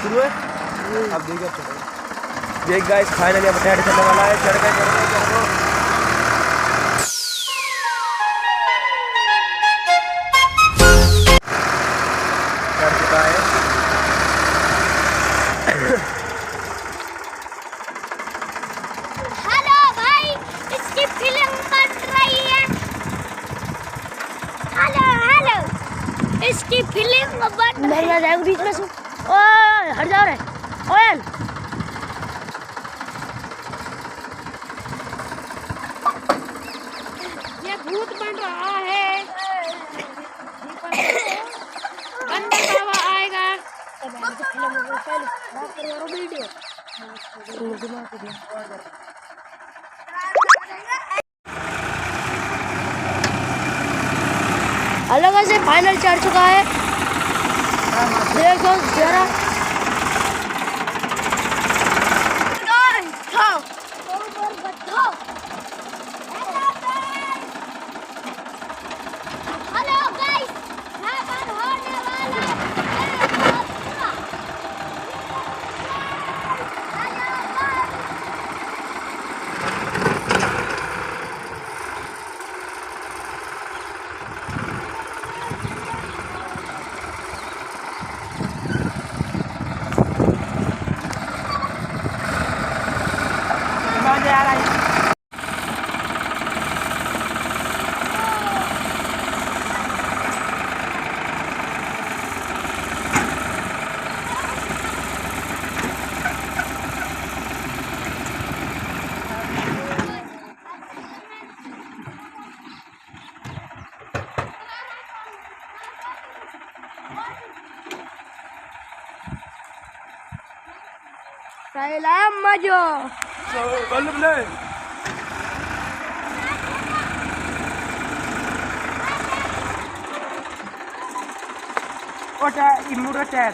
शुरू है। अब देखिए देख गाइस फाइनली अब ऐड करने वाला है। चढ़ गए चढ़ चुका है। हेलो भाई, इसकी फिल्म बन रही है। हेलो हेलो, इसकी फिल्म बन रही है। बीच में से ओए हट जा रहे ओए। ये भूत बन रहा है। अंदर बाबा आएगा। अलग से फाइनल चढ़ चुका है। देखो जरा हेलो गाइस, यहाँ पर होने वाला है। मजा आ रहा है। सलाम मजो बल्लभ ले ओटा इमुरा टायर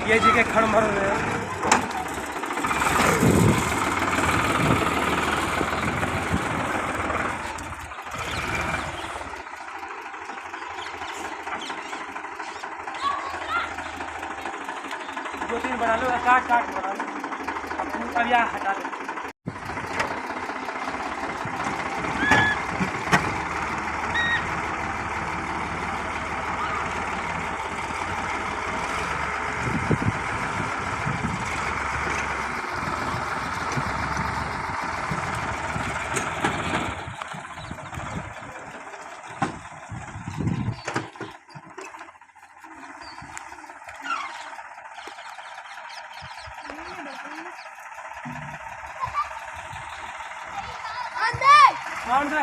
ये जी के खड़ मर रहे हैं। दो तीन बना लो, काट काट बना लो। अब यहाँ हटा लो। अंदर कौन सा